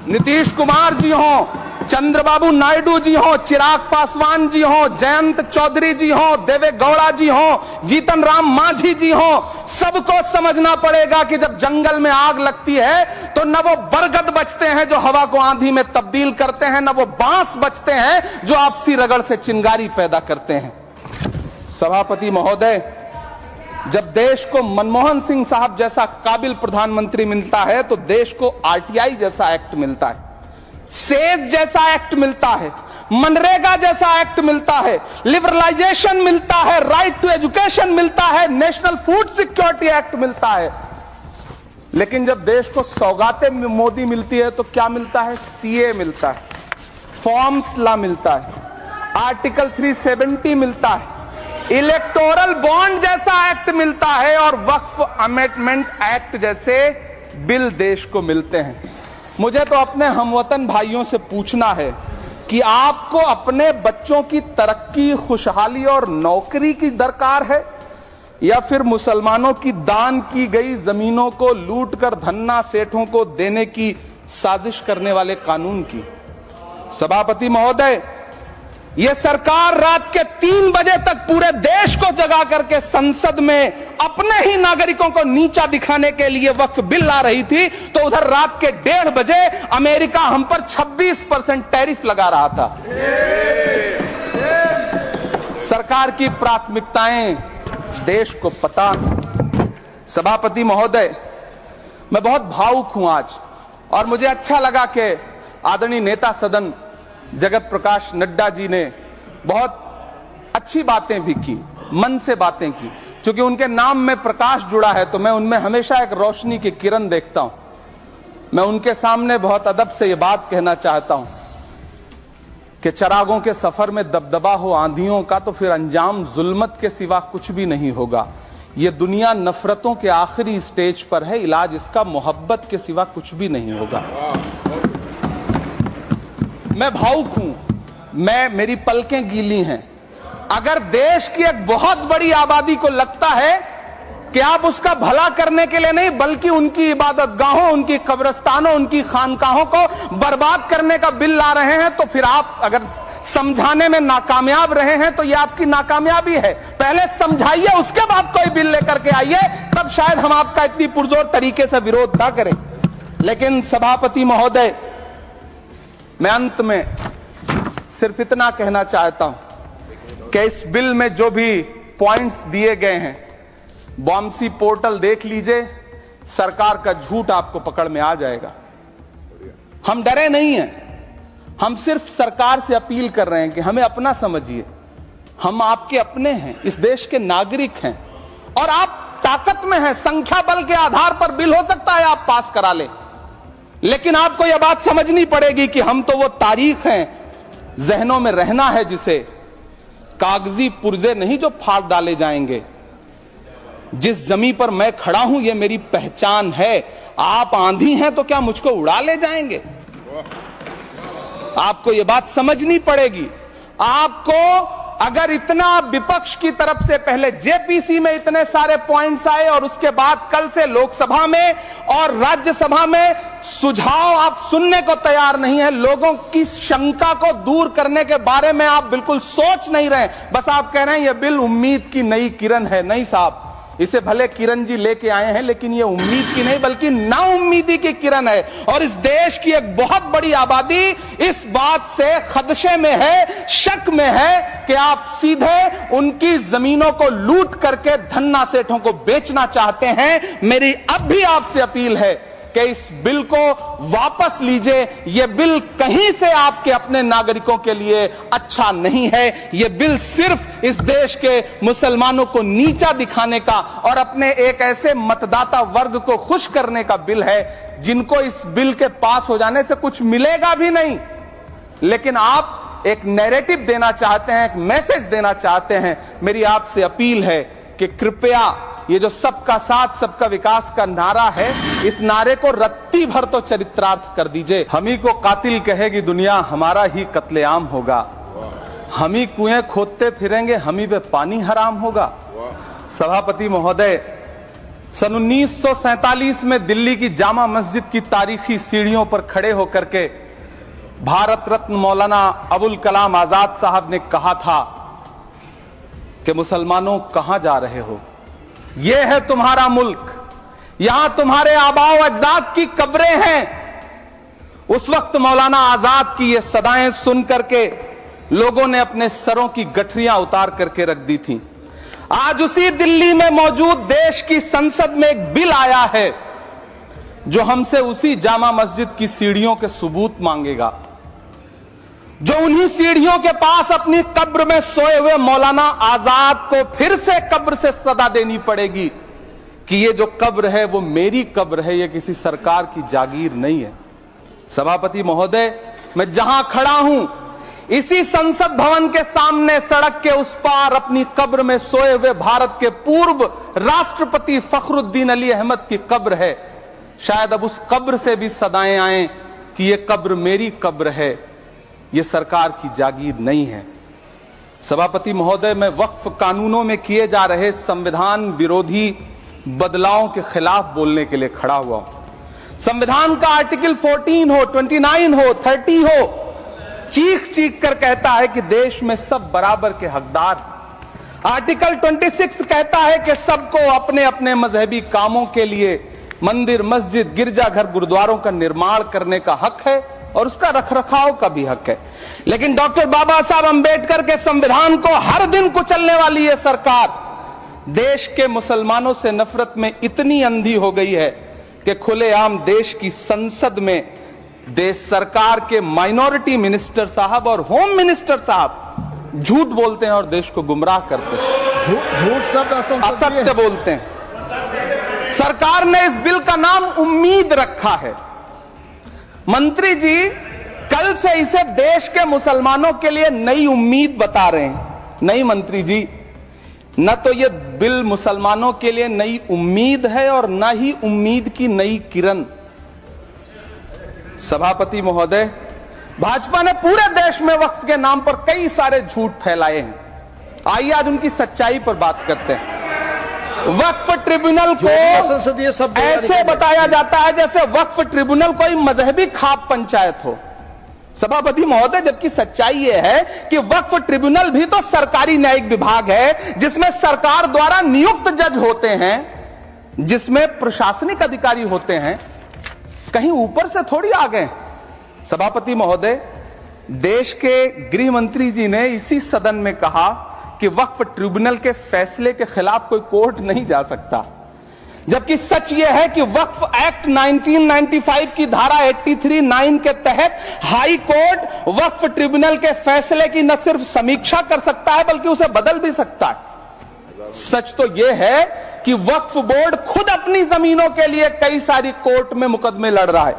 नीतीश कुमार जी हो, चंद्रबाबू नायडू जी हो, चिराग पासवान जी हो, जयंत चौधरी जी हो, देवे गौड़ा जी हो, जीतन राम मांझी जी हो, सबको समझना पड़ेगा कि जब जंगल में आग लगती है तो न वो बरगद बचते हैं जो हवा को आंधी में तब्दील करते हैं, न वो बांस बचते हैं जो आपसी रगड़ से चिंगारी पैदा करते हैं। सभापति महोदय, जब देश को मनमोहन सिंह साहब जैसा काबिल प्रधानमंत्री मिलता है तो देश को आरटीआई जैसा एक्ट मिलता है, सेज जैसा एक्ट मिलता है, मनरेगा जैसा एक्ट मिलता है, लिबरलाइजेशन मिलता है, राइट टू एजुकेशन मिलता है, नेशनल फूड सिक्योरिटी एक्ट मिलता है। लेकिन जब देश को सौगातें मोदी मिलती है तो क्या मिलता है? सीए मिलता है, फॉर्म्स लॉ मिलता है, आर्टिकल 370 मिलता है, इलेक्टोरल बॉन्ड जैसा एक्ट मिलता है और वक्फ अमेंडमेंट एक्ट जैसे बिल देश को मिलते हैं। मुझे तो अपने हमवतन भाइयों से पूछना है कि आपको अपने बच्चों की तरक्की, खुशहाली और नौकरी की दरकार है या फिर मुसलमानों की दान की गई जमीनों को लूटकर धन्ना सेठों को देने की साजिश करने वाले कानून की? सभापति महोदय, यह सरकार रात के 3 बजे तक पूरे देश को जगा करके संसद में अपने ही नागरिकों को नीचा दिखाने के लिए वक्फ बिल ला रही थी, तो उधर रात के 1:30 बजे अमेरिका हम पर 26% टैरिफ लगा रहा था। सरकार की प्राथमिकताएं देश को पता। सभापति महोदय, मैं बहुत भावुक हूं आज, और मुझे अच्छा लगा कि आदरणीय नेता सदन जगत प्रकाश नड्डा जी ने बहुत अच्छी बातें भी की, मन से बातें की। क्योंकि उनके नाम में प्रकाश जुड़ा है तो मैं उनमें हमेशा एक रोशनी की किरण देखता हूं। मैं उनके सामने बहुत अदब से यह बात कहना चाहता हूं कि चिरागों के सफर में दबदबा हो आंधियों का तो फिर अंजाम जुल्मत के सिवा कुछ भी नहीं होगा। यह दुनिया नफरतों के आखिरी स्टेज पर है, इलाज इसका मोहब्बत के सिवा कुछ भी नहीं होगा। मैं भावुक हूं, मेरी पलकें गीली हैं। अगर देश की एक बहुत बड़ी आबादी को लगता है कि आप उसका भला करने के लिए नहीं बल्कि उनकी इबादतगाहों, उनकी कब्रिस्तानों, उनकी खानकाहों को बर्बाद करने का बिल ला रहे हैं, तो फिर आप अगर समझाने में नाकामयाब रहे हैं तो यह आपकी नाकामयाबी है। पहले समझाइए, उसके बाद कोई बिल लेकर के आइए, तब शायद हम आपका इतनी पुरजोर तरीके से विरोध ना करें। लेकिन सभापति महोदय, मैं अंत में सिर्फ इतना कहना चाहता हूं कि इस बिल में जो भी पॉइंट्स दिए गए हैं, बॉम्सी पोर्टल देख लीजिए, सरकार का झूठ आपको पकड़ में आ जाएगा। हम डरे नहीं हैं, हम सिर्फ सरकार से अपील कर रहे हैं कि हमें अपना समझिए। हम आपके अपने हैं, इस देश के नागरिक हैं और आप ताकत में हैं। संख्या बल के आधार पर बिल हो सकता है आप पास करा लें, लेकिन आपको यह बात समझनी पड़ेगी कि हम तो वो तारीख हैं, जहनों में रहना है जिसे, कागजी पुर्जे नहीं जो फाड़ डाले जाएंगे। जिस जमीन पर मैं खड़ा हूं यह मेरी पहचान है। आप आंधी हैं तो क्या मुझको उड़ा ले जाएंगे? आपको यह बात समझनी पड़ेगी। आपको अगर इतना विपक्ष की तरफ से पहले जेपीसी में इतने सारे पॉइंट्स आए और उसके बाद कल से लोकसभा में और राज्यसभा में सुझाव आप सुनने को तैयार नहीं है, लोगों की शंका को दूर करने के बारे में आप बिल्कुल सोच नहीं रहे, बस आप कह रहे हैं यह बिल उम्मीद की नई किरण है। नहीं साहब, इसे भले किरण जी लेके आए हैं, लेकिन ये उम्मीद की नहीं बल्कि नाउम्मीदी की किरण है। और इस देश की एक बहुत बड़ी आबादी इस बात से खदशे में है, शक में है कि आप सीधे उनकी जमीनों को लूट करके धन्ना सेठों को बेचना चाहते हैं। मेरी अब भी आपसे अपील है कि इस बिल को वापस लीजिए। यह बिल कहीं से आपके अपने नागरिकों के लिए अच्छा नहीं है। यह बिल सिर्फ इस देश के मुसलमानों को नीचा दिखाने का और अपने एक ऐसे मतदाता वर्ग को खुश करने का बिल है जिनको इस बिल के पास हो जाने से कुछ मिलेगा भी नहीं, लेकिन आप एक नैरेटिव देना चाहते हैं, एक मैसेज देना चाहते हैं। मेरी आपसे अपील है कि कृपया ये जो सबका साथ सबका विकास का नारा है, इस नारे को रत्ती भर तो चरित्रार्थ कर दीजिए। हम ही को कातिल कहेगी दुनिया, हमारा ही कत्लेआम होगा। हम ही कुएं खोदते फिरेंगे, हम ही पे पानी हराम होगा। सभापति महोदय, सन 1947 में दिल्ली की जामा मस्जिद की तारीखी सीढ़ियों पर खड़े होकर के भारत रत्न मौलाना अबुल कलाम आजाद साहब ने कहा था कि मुसलमानों कहां जा रहे हो, यह है तुम्हारा मुल्क, यहां तुम्हारे आबाओ अजदाद की कब्रें हैं। उस वक्त मौलाना आजाद की ये सदाएं सुन करके लोगों ने अपने सरों की गठरियां उतार करके रख दी थी। आज उसी दिल्ली में मौजूद देश की संसद में एक बिल आया है जो हमसे उसी जामा मस्जिद की सीढ़ियों के सबूत मांगेगा, जो उन्हीं सीढ़ियों के पास अपनी कब्र में सोए हुए मौलाना आजाद को फिर से कब्र से सदा देनी पड़ेगी कि ये जो कब्र है वो मेरी कब्र है, ये किसी सरकार की जागीर नहीं है। सभापति महोदय, मैं जहां खड़ा हूं इसी संसद भवन के सामने सड़क के उस पार अपनी कब्र में सोए हुए भारत के पूर्व राष्ट्रपति फखरुद्दीन अली अहमद की कब्र है। शायद अब उस कब्र से भी सदाएं आए कि ये कब्र मेरी कब्र है, ये सरकार की जागीर नहीं है। सभापति महोदय, मैं वक्फ कानूनों में किए जा रहे संविधान विरोधी बदलावों के खिलाफ बोलने के लिए खड़ा हुआ हूं। संविधान का आर्टिकल 14 हो, 29 हो, 30 हो, चीख चीख कर कहता है कि देश में सब बराबर के हकदार। आर्टिकल 26 कहता है कि सबको अपने अपने मजहबी कामों के लिए मंदिर, मस्जिद, गिरजाघर, गुरुद्वारों का निर्माण करने का हक है और उसका रखरखाव का भी हक है। लेकिन डॉक्टर बाबा साहब अंबेडकर के संविधान को हर दिन कुचलने वाली ये सरकार देश के मुसलमानों से नफरत में इतनी अंधी हो गई है कि खुलेआम देश की संसद में देश सरकार के माइनॉरिटी मिनिस्टर साहब और होम मिनिस्टर साहब झूठ बोलते हैं और देश को गुमराह करते हैं, झूठ शब्द असत्य बोलते हैं। सरकार ने इस बिल का नाम उम्मीद रखा है। मंत्री जी कल से इसे देश के मुसलमानों के लिए नई उम्मीद बता रहे हैं। नहीं मंत्री जी, न तो ये बिल मुसलमानों के लिए नई उम्मीद है और न ही उम्मीद की नई किरण। सभापति महोदय, भाजपा ने पूरे देश में वक्फ के नाम पर कई सारे झूठ फैलाए हैं। आइए आज उनकी सच्चाई पर बात करते हैं। वक्फ ट्रिब्यूनल को ऐसे बताया जाता है जैसे वक्फ ट्रिब्यूनल कोई मजहबी खाप पंचायत हो। सभापति महोदय, जबकि सच्चाई यह है कि वक्फ ट्रिब्यूनल भी तो सरकारी न्यायिक विभाग है जिसमें सरकार द्वारा नियुक्त जज होते हैं, जिसमें प्रशासनिक अधिकारी होते हैं, कहीं ऊपर से थोड़ी आ गए। सभापति महोदय, देश के गृह मंत्री जी ने इसी सदन में कहा कि वक्फ ट्रिब्यूनल के फैसले के खिलाफ कोई कोर्ट नहीं जा सकता, जबकि सच यह है कि वक्फ एक्ट 1995 की धारा 83(9) के तहत हाई कोर्ट वक्फ ट्रिब्यूनल के फैसले की न सिर्फ समीक्षा कर सकता है बल्कि उसे बदल भी सकता है। सच तो यह है कि वक्फ बोर्ड खुद अपनी जमीनों के लिए कई सारी कोर्ट में मुकदमे लड़ रहा है।